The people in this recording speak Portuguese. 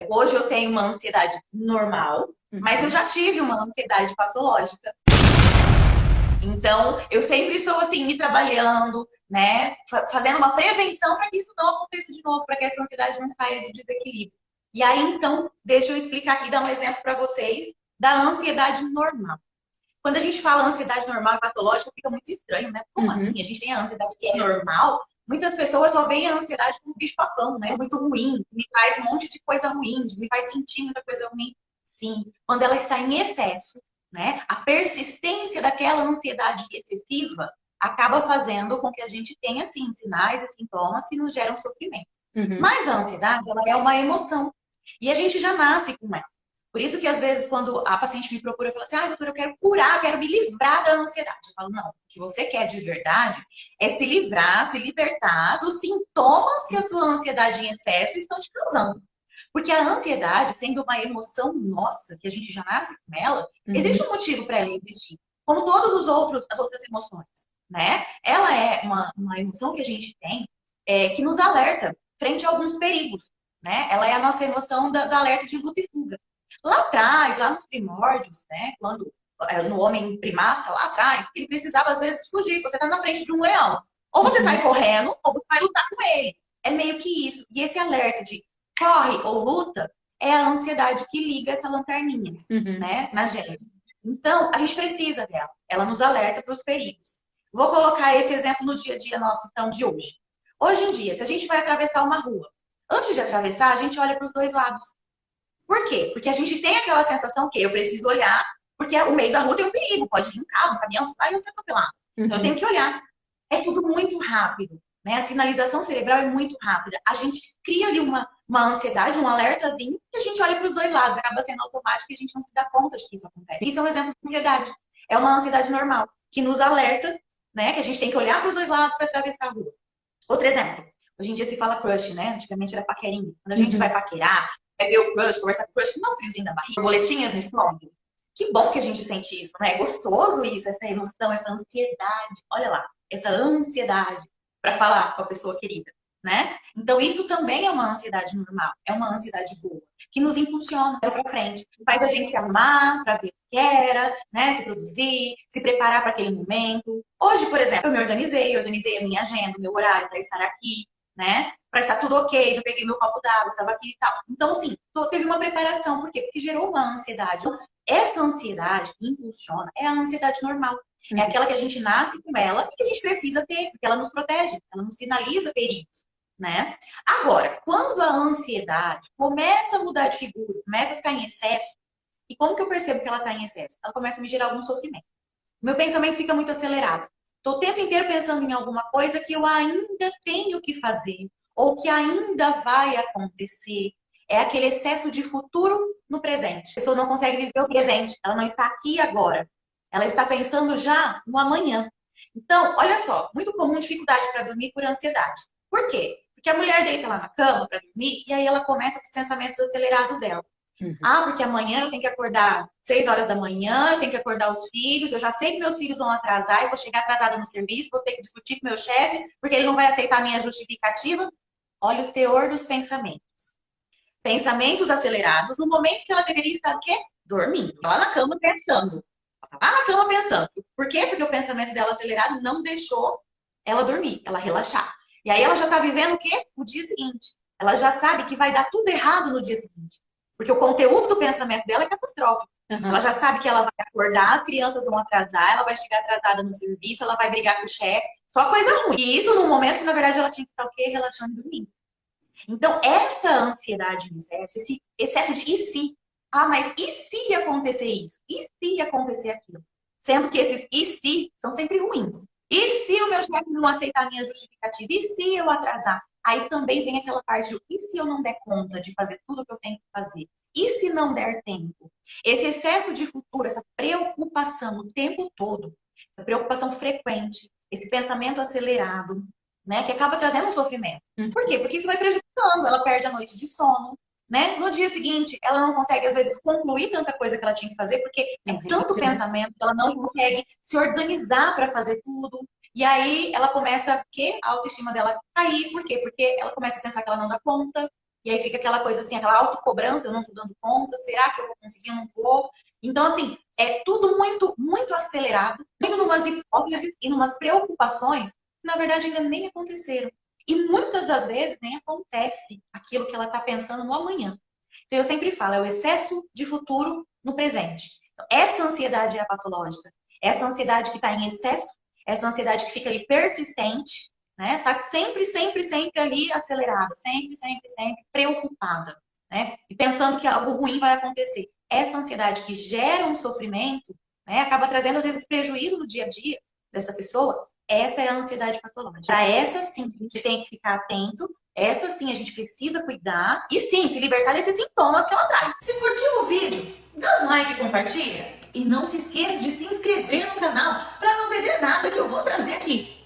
hoje eu tenho uma ansiedade normal, mas eu Uhum. já tive uma ansiedade patológica. Então, eu sempre estou assim, me trabalhando, né? Fazendo uma prevenção para que isso não aconteça de novo, para que essa ansiedade não saia de desequilíbrio. E aí, então, deixa eu explicar aqui, dar um exemplo para vocês da ansiedade normal. Quando a gente fala ansiedade normal e patológica, fica muito estranho, né? Como assim? Uhum. A gente tem a ansiedade que é normal? Muitas pessoas só veem a ansiedade como um bicho-papão, né? Muito ruim, me traz um monte de coisa ruim, me faz sentir muita coisa ruim. Sim, quando ela está em excesso, né? A persistência daquela ansiedade excessiva acaba fazendo com que a gente tenha, sim, sinais e sintomas que nos geram sofrimento. Uhum. Mas a ansiedade, ela é uma emoção. E a gente já nasce com ela. Por isso que, às vezes, quando a paciente me procura e fala assim, ah, doutora, eu quero curar, quero me livrar da ansiedade. Eu falo, não, o que você quer de verdade é se livrar, se libertar dos sintomas que a sua ansiedade em excesso estão te causando. Porque a ansiedade, sendo uma emoção nossa, que a gente já nasce com ela, existe Uhum. um motivo para ela existir. Como todos os outros, as outras emoções, né? Ela é uma emoção que a gente tem que nos alerta frente a alguns perigos, né? Ela é a nossa emoção da alerta de luta e fuga. Lá atrás, lá nos primórdios, né? Quando no homem primata, lá atrás, ele precisava às vezes fugir. Você está na frente de um leão. Ou você sai Uhum. correndo, ou você vai lutar com ele. É meio que isso. E esse alerta de corre ou luta é a ansiedade que liga essa lanterninha, Uhum. né, na gente. Então, a gente precisa dela. Ela nos alerta para os perigos. Vou colocar esse exemplo no dia a dia nosso, então, de hoje. Hoje em dia, se a gente vai atravessar uma rua, antes de atravessar, a gente olha para os dois lados. Por quê? Porque a gente tem aquela sensação que eu preciso olhar, porque o meio da rua tem um perigo, pode vir um carro, um caminhão, vai você atropelar. Então eu tenho Uhum. que olhar. É tudo muito rápido, né? A sinalização cerebral é muito rápida. A gente cria ali uma ansiedade, um alertazinho, e a gente olha para os dois lados, acaba sendo automático e a gente não se dá conta de que isso acontece. Isso é um exemplo de ansiedade. É uma ansiedade normal, que nos alerta, né? Que a gente tem que olhar para os dois lados para atravessar a rua. Outro exemplo. Hoje em dia se fala crush, né? Antigamente era paquerinha. Quando a gente vai Uhum. paquerar, vai ver o crush, conversar com o crush, não um friozinho da barriga, borboletinhas no estômago. Que bom que a gente sente isso, né? É gostoso isso, essa emoção, essa ansiedade. Olha lá, essa ansiedade para falar com a pessoa querida, né? Então isso também é uma ansiedade normal, é uma ansiedade boa, que nos impulsiona para frente, faz a gente se amar, para ver o que era, né? Se produzir, se preparar para aquele momento. Hoje, por exemplo, eu me organizei a minha agenda, o meu horário para estar aqui, né? Para estar tudo ok, já peguei meu copo d'água, estava aqui e tal. Então, assim, teve uma preparação. Por quê? Porque gerou uma ansiedade. Essa ansiedade que impulsiona é a ansiedade normal. É Uhum. aquela que a gente nasce com ela e que a gente precisa ter, porque ela nos protege, ela nos sinaliza perigos, né? Agora, quando a ansiedade começa a mudar de figura, começa a ficar em excesso, e como que eu percebo que ela está em excesso? Ela começa a me gerar algum sofrimento. Meu pensamento fica muito acelerado. Estou o tempo inteiro pensando em alguma coisa que eu ainda tenho que fazer ou que ainda vai acontecer. É aquele excesso de futuro no presente. A pessoa não consegue viver o presente, ela não está aqui agora. Ela está pensando já no amanhã. Então, olha só, muito comum dificuldade para dormir por ansiedade. Por quê? Porque a mulher deita lá na cama para dormir e aí ela começa com os pensamentos acelerados dela. Uhum. Ah, porque amanhã eu tenho que acordar 6 horas da manhã, eu tenho que acordar os filhos, eu já sei que meus filhos vão atrasar, eu vou chegar atrasada no serviço, vou ter que discutir com meu chefe, porque ele não vai aceitar a minha justificativa. Olha o teor dos pensamentos. Pensamentos acelerados no momento que ela deveria estar o quê? Dormindo. Lá na cama pensando. Ela tá lá na cama pensando. Por quê? Porque o pensamento dela acelerado não deixou ela dormir, ela relaxar. E aí ela já está vivendo o quê? O dia seguinte. Ela já sabe que vai dar tudo errado no dia seguinte. Porque o conteúdo do pensamento dela é catastrófico. Ela Aham. já sabe que ela vai acordar, as crianças vão atrasar, ela vai chegar atrasada no serviço, ela vai brigar com o chefe, só coisa ruim. E isso num momento que, na verdade, ela tinha que estar o quê? Relaxando e dormindo. Então, essa ansiedade em excesso, esse excesso de e se? Ah, mas e se acontecer isso? E se acontecer aquilo? Sendo que esses e se são sempre ruins. E se o meu chefe não aceitar a minha justificativa? E se eu atrasar? Aí também vem aquela parte de e se eu não der conta de fazer tudo o que eu tenho que fazer? E se não der tempo? Esse excesso de futuro, essa preocupação o tempo todo, essa preocupação frequente, esse pensamento acelerado, né, que acaba trazendo um sofrimento. Por Uhum. quê? Porque isso vai prejudicando, ela perde a noite de sono, né? No dia seguinte, ela não consegue, às vezes, concluir tanta coisa que ela tinha que fazer, porque é É um tanto repito, né? pensamento que ela não consegue se organizar para fazer tudo. E aí ela começa a autoestima dela cair. Por quê? Porque ela começa a pensar que ela não dá conta, e aí fica aquela coisa assim, aquela autocobrança, eu não tô dando conta, será que eu vou conseguir, eu não vou? Então, assim, é tudo muito, muito acelerado, muito numas hipóteses e numas preocupações que, na verdade, ainda nem aconteceram. E muitas das vezes nem acontece aquilo que ela está pensando no amanhã. Então, eu sempre falo, é o excesso de futuro no presente. Então, essa ansiedade é a patológica. Essa ansiedade que está em excesso, essa ansiedade que fica ali persistente, né? Tá sempre, sempre, sempre ali acelerada, sempre, sempre, sempre preocupada, né? E pensando que algo ruim vai acontecer. Essa ansiedade que gera um sofrimento, né? Acaba trazendo às vezes prejuízo no dia a dia dessa pessoa. Essa é a ansiedade patológica. Para essa sim, a gente tem que ficar atento. Essa sim a gente precisa cuidar e sim se libertar desses sintomas que ela traz. Se curtiu o vídeo, dá um like e compartilha. E não se esqueça de se inscrever no canal para não perder nada que eu vou trazer aqui.